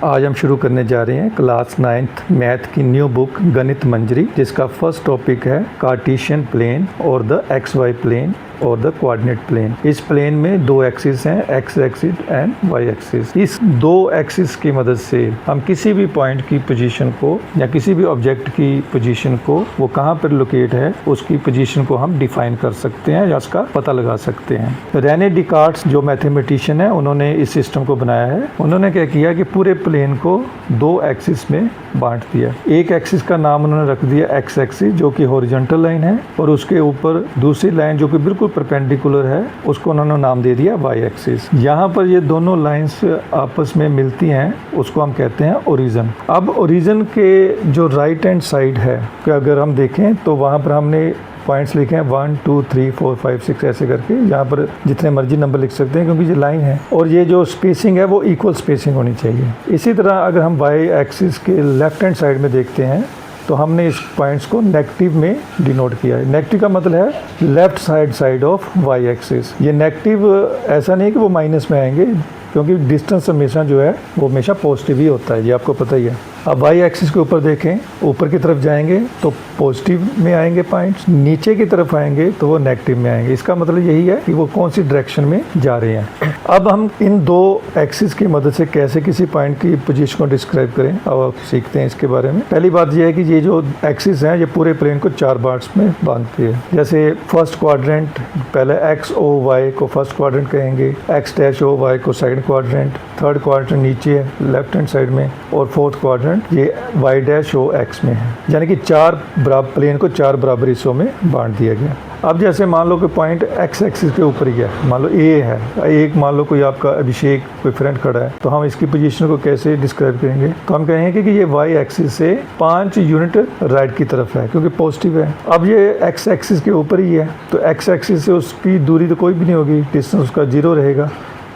आज हम शुरू करने जा रहे हैं क्लास 9th मैथ की न्यू बुक गणित मंजरी, जिसका फर्स्ट टॉपिक है कार्टेशियन प्लेन और द एक्स वाई प्लेन और द कोऑर्डिनेट प्लेन। इस प्लेन में दो एक्सिस हैं, X axis and Y axis. इस दो एक्सिस की मदद से हम किसी भी पॉइंट की पोजीशन को या किसी भी ऑब्जेक्ट की पोजीशन को, वो कहाँ पर लोकेट है, उसकी पोजीशन को हम डिफाइन कर सकते हैं या उसका पता लगा सकते हैं। रेने डिकार्ट्स जो मैथमेटिशियन है, उन्होंने इस सिस्टम को बनाया है। उन्होंने क्या किया कि पूरे प्लेन को दो एक्सिस में बांट दिया। एक एक्सिस का नाम उन्होंने रख दिया एक्स एक्सिस, जो कि हॉरिजॉन्टल लाइन है, और उसके ऊपर दूसरी लाइन जो कि बिल्कुल परपेंडिकुलर है, उसको उन्होंने नाम दे दिया वाई एक्सिस। यहाँ पर ये दोनों लाइंस आपस में मिलती हैं, उसको हम कहते हैं ओरिजिन। अब ओरिजिन के जो राइट हैंड साइड है, कि अगर हम देखें तो वहाँ पर हमने पॉइंट्स लिखे हैं 1 2 3 4 5 6 ऐसे करके। यहाँ पर जितने मर्जी नंबर लिख सकते हैं, क्योंकि ये लाइन है और ये जो स्पेसिंग है वो इक्वल स्पेसिंग होनी चाहिए। इसी तरह अगर हम वाई एक्सिस के लेफ्ट हैंड साइड में देखते हैं तो हमने इस पॉइंट्स को नेगेटिव में डिनोट किया है। नेगेटिव का मतलब है left side of Y axis. ये नेगेटिव ऐसा नहीं कि वो माइनस में आएंगे, क्योंकि डिस्टेंस हमेशा जो है वो हमेशा पॉजिटिव ही होता है, ये आपको पता ही है। अब वाई एक्सिस के ऊपर देखें, ऊपर की तरफ जाएंगे तो पॉजिटिव में आएंगे पॉइंट्स, नीचे की तरफ आएंगे तो वो नेगेटिव में आएंगे। इसका मतलब यही है कि वो कौन सी डायरेक्शन में जा रहे हैं। अब हम इन दो एक्सिस की मदद से कैसे किसी पॉइंट की पोजीशन को डिस्क्राइब करें, अब आप सीखते हैं इसके बारे में। पहली बात यह है कि ये जो एक्सिस है, ये पूरे प्लेन को 4 पार्ट्स में बांधती है। जैसे फर्स्ट क्वाड्रेंट, पहले एक्स ओ वाई को फर्स्ट क्वाड्रेंट कहेंगे, एक्स डैश ओ वाई को सेकंड क्वाड्रेंट, थर्ड क्वाड्रेंट नीचे है लेफ्ट हैंड साइड में, और फोर्थ क्वाड्रेंट ये वाई डैश ओ एक्स में है। यानी कि प्लेन को 4 बराबर हिस्सों में बांट दिया गया। अब जैसे मान लो कि पॉइंट एक्स एक्सिस के ऊपर ही है, मान लो ए है, एक मान लो कोई आपका अभिषेक कोई फ्रेंड खड़ा है, तो हम इसकी पोजीशन को कैसे डिस्क्राइब करेंगे? तो हम कहेंगे कि ये वाई एक्सिस से 5 यूनिट राइट की तरफ है, क्योंकि पॉजिटिव है। अब ये एक्स एक्सिस के ऊपर ही है, तो एक्स एक्सिस से उसकी दूरी तो कोई भी नहीं होगी, डिस्टेंस उसका 0 रहेगा,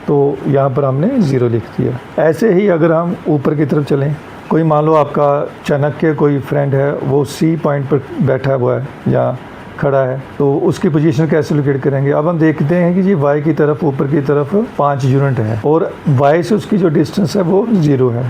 तो यहाँ पर हमने 0 लिख दिया। ऐसे ही अगर हम ऊपर की तरफ चलें, कोई मान लो आपका चाणक्य कोई फ्रेंड है, वो सी पॉइंट पर बैठा हुआ है या खड़ा है, तो उसकी पोजीशन कैसे लोकेट करेंगे? अब हम देखते हैं कि जी वाई की तरफ, ऊपर की तरफ 5 यूनिट है और वाई से उसकी जो डिस्टेंस है वो 0 है।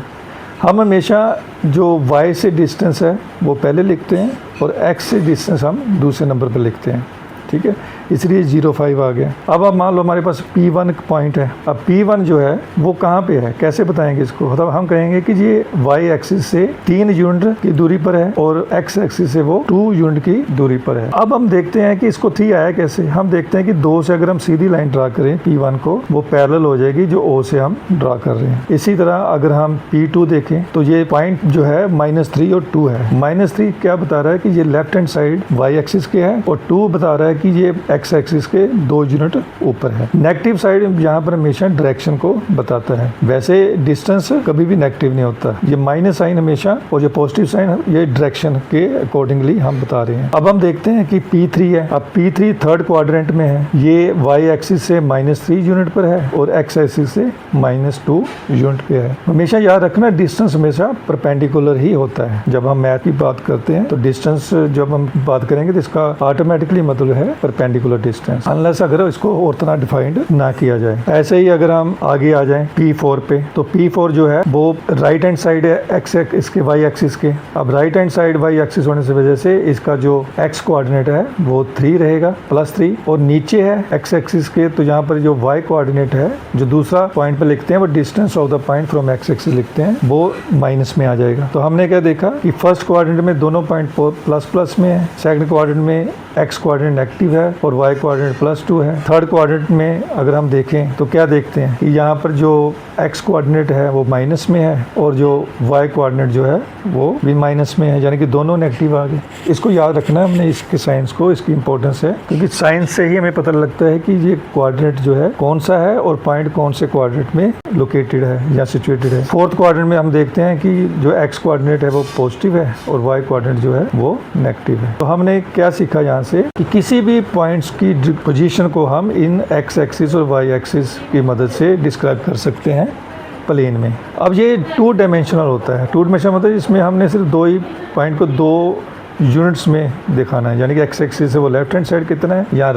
हम हमेशा जो वाई से डिस्टेंस है वो पहले लिखते हैं और एक्स से डिस्टेंस हम दूसरे नंबर पर लिखते हैं, ठीक है, इसलिए 0,5 आ गया। अब मान लो हमारे पास P1 पॉइंट है। अब P1 जो है वो कहाँ पे है, कैसे बताएंगे इसको? मतलब हम कहेंगे कि ये वाई एक्सिस से 3 यूनिट की दूरी पर है और एक्स एक्सिस से वो 2 यूनिट की दूरी पर है। अब हम देखते हैं कि इसको 3 आया कैसे। हम देखते हैं कि 2 से अगर हम सीधी लाइन ड्रा करें P1 को, वो पैरेलल हो जाएगी जो O से हम ड्रा कर रहे हैं। इसी तरह अगर हम P2 देखें तो ये पॉइंट जो है -3 और 2 है। -3 क्या बता रहा है कि ये left hand side Y axis के है, और 2 बता रहा है कि ये एक्स एक्सिस के 2 यूनिट ऊपर है। नेगेटिव साइड यहाँ पर हमेशा डायरेक्शन को बताता है। वैसे डिस्टेंस कभी भी नेगेटिव नहीं होता, ये माइनस साइन हमेशा, और ये पॉजिटिव साइन ये डायरेक्शन के अकॉर्डिंगली हम बता रहे हैं। अब हम देखते हैं कि P3 है। अब P3 थर्ड क्वाड्रेंट में है, ये वाई एक्सिस से -3 यूनिट पर है और एक्स एक्सिस से -2 यूनिट पे है। हमेशा याद रखना, डिस्टेंस हमेशा परपेंडिकुलर ही होता है। जब हम मैथ की बात करते हैं तो डिस्टेंस जब हम बात करेंगे तो इसका ऑटोमेटिकली मतलब है परपेंडिकुलर डिस्टेंस, अनलेस अगर इसको और तरह डिफाइंड ना किया जाए। ऐसे ही अगर हम आगे आ जाएं P4 पे, तो P4 जो है वो राइट हैंड साइड है एक्स इसके वाई एक्सिस के। अब right hand side Y axis होने से वजह से इसका जो एक्स कोऑर्डिनेट है वो 3 रहेगा, +3, और नीचे है एक्स एक्सिस के, तो यहाँ पर जो वाई कोऑर्डिनेट है, जो दूसरा पॉइंट पे लिखते हैं वो distance of the point from x axis लिखते हैं, वो माइनस में आ जाएगा। तो हमने क्या देखा कि फर्स्ट क्वाड्रेंट में दोनों पॉइंट प्लस में है, सेकंड क्वाड्रेंट में एक्स कोऑर्डिनेट नेगेटिव है और वाई कोऑर्डिनेट +2 है। थर्ड क्वाड्रेंट में अगर हम देखें तो क्या देखते हैं कि यहाँ पर जो एक्स कोऑर्डिनेट है वो माइनस में है और जो वाई कोऑर्डिनेट जो है वो भी माइनस में है, यानी कि दोनों नेगेटिव आ गए। इसको याद रखना है हमने, इसके साइंस को, इसकी इंपॉर्टेंस है, क्योंकि साइंस से ही हमें पता लगता है कि ये कोऑर्डिनेट जो है कौन सा है और पॉइंट कौन से कोऑर्डिनेट में लोकेटेड है या सिचुएटेड है। फोर्थ क्वाड्रेंट में हम देखते हैं कि जो एक्स कोऑर्डिनेट है वो पॉजिटिव है और वाई कोऑर्डिनेट जो है वो नेगेटिव है। तो हमने क्या सीखा यहाँ से कि किसी भी पॉइंट्स की पोजीशन को हम इन एक्स एक्सिस और वाई एक्सिस की मदद से डिस्क्राइब कर सकते हैं प्लेन में। अब ये 2 डायमेंशनल होता है। 2 डायमेंशनल मतलब इसमें हमने सिर्फ 2 ही पॉइंट को 2 यूनिट्स में दिखाना है, यानी कि एक्स एक्सिस से वो लेफ्ट हैंड साइड कितना है या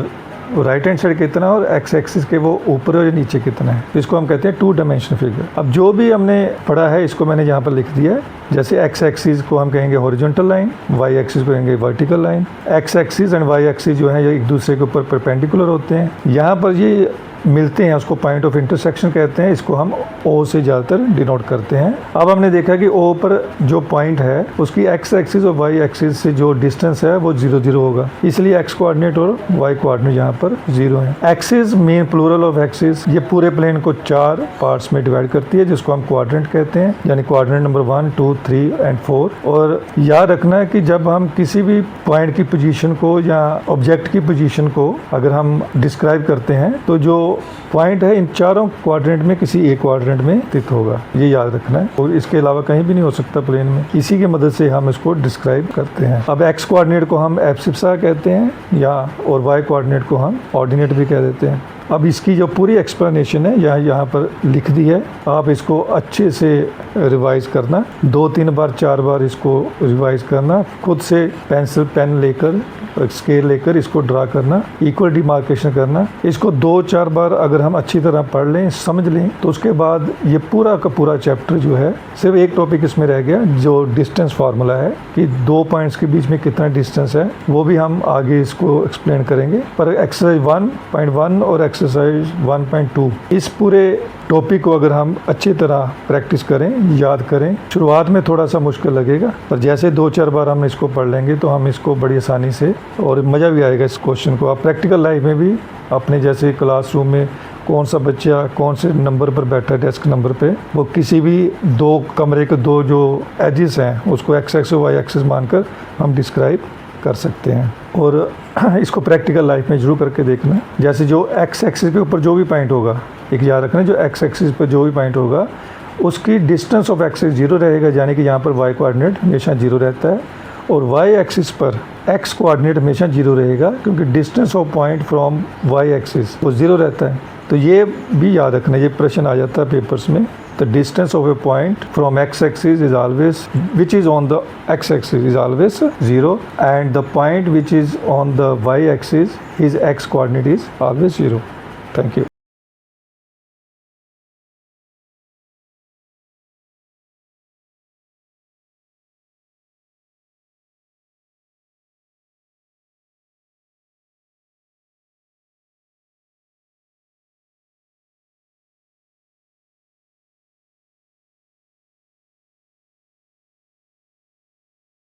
राइट हैंड साइड कितना है और एक्स एक्सिस के वो ऊपर और नीचे कितना है, इसको हम कहते हैं 2 डायमेंशनल फिगर। अब जो भी हमने पढ़ा है इसको मैंने यहाँ पर लिख दिया है। जैसे एक्स एक्सिस को हम कहेंगे हॉरिजॉन्टल लाइन, वाई एक्सिस को कहेंगे vertical line. X axis and Y axis जो है ये एक दूसरे के ऊपर परपेंडिकुलर होते हैं। यहाँ पर ये मिलते हैं, उसको पॉइंट ऑफ इंटरसेक्शन कहते हैं। इसको हम ओ से ज़्यादातर डिनोट करते हैं। अब हमने देखा कि ओ पर जो पॉइंट है उसकी एक्स एक्सिस और वाई एक्सिस से जो डिस्टेंस है वो 0 0 होगा, इसलिए एक्स कोऑर्डिनेट और वाई कोऑर्डिनेट यहाँ पर 0 है। Axes mean plural of axis, ये पूरे प्लेन को 4 पार्ट्स में डिवाइड करती है जिसको हम क्वाड्रेंट कहते हैं, यानी क्वाड्रेंट नंबर 1, 2, 3 एंड 4। और याद रखना है कि जब हम किसी भी पॉइंट की पोजीशन को या ऑब्जेक्ट की पोजीशन को अगर हम डिस्क्राइब करते हैं तो जो पॉइंट है इन चारों क्वाड्रेंट में किसी एक क्वाड्रेंट में स्थित होगा, ये याद रखना है। और इसके अलावा कहीं भी नहीं हो सकता प्लेन में, इसी की मदद से हम इसको डिस्क्राइब करते हैं। अब एक्स कोऑर्डिनेट को हम एब्सिसा कहते हैं या और वाई कोऑर्डिनेट को हम ऑर्डिनेट भी कह देते हैं। अब इसकी जो पूरी एक्सप्लेनेशन है यहाँ पर लिख दी है, आप इसको अच्छे से रिवाइज करना, 2, 3 बार 4 बार इसको रिवाइज करना, खुद से पेंसिल पेन लेकर स्केल लेकर इसको ड्रा करना, इक्वल डिमार्केशन करना। इसको 2-4 बार अगर हम अच्छी तरह पढ़ लें, समझ लें, तो उसके बाद ये पूरा का पूरा चैप्टर जो है, सिर्फ एक टॉपिक इसमें रह गया जो डिस्टेंस फार्मूला है कि 2 पॉइंट्स के बीच में कितना डिस्टेंस है, वो भी हम आगे इसको एक्सप्लेन करेंगे। पर एक्सरसाइज 1.1 और एक्सरसाइज 1.2 इस पूरे टॉपिक को अगर हम अच्छी तरह प्रैक्टिस करें, याद करें, शुरुआत में थोड़ा सा मुश्किल लगेगा, पर जैसे 2-4 बार हम इसको पढ़ लेंगे तो हम इसको बड़ी आसानी से, और मज़ा भी आएगा इस क्वेश्चन को। आप प्रैक्टिकल लाइफ में भी अपने जैसे क्लासरूम में कौन सा बच्चा कौन से नंबर पर बैठा है डेस्क नंबर पे, वो किसी भी 2 कमरे के 2 जो एजेस हैं उसको एक्स एक्सिस वाई एक्सिस मानकर हम डिस्क्राइब कर सकते हैं। और इसको प्रैक्टिकल लाइफ में जरूर करके देखना। जैसे जो एक्स एक्सिस के ऊपर जो भी पॉइंट होगा, एक याद रखना, जो एक्स एक्सिस पर जो भी पॉइंट होगा उसकी डिस्टेंस ऑफ एक्सिस 0 रहेगा, यानी कि यहाँ पर वाई कोऑर्डिनेट हमेशा 0 रहता है, और वाई एक्सिस पर एक्स कोऑर्डिनेट हमेशा 0 रहेगा क्योंकि distance of point from y axis वो 0 रहता है। तो ये भी याद रखना, ये प्रश्न आ जाता है पेपर्स में। The distance of a point from x-axis is always, which is on the x-axis is always 0, and the point which is on the y-axis, his x coordinate is always 0. Thank you.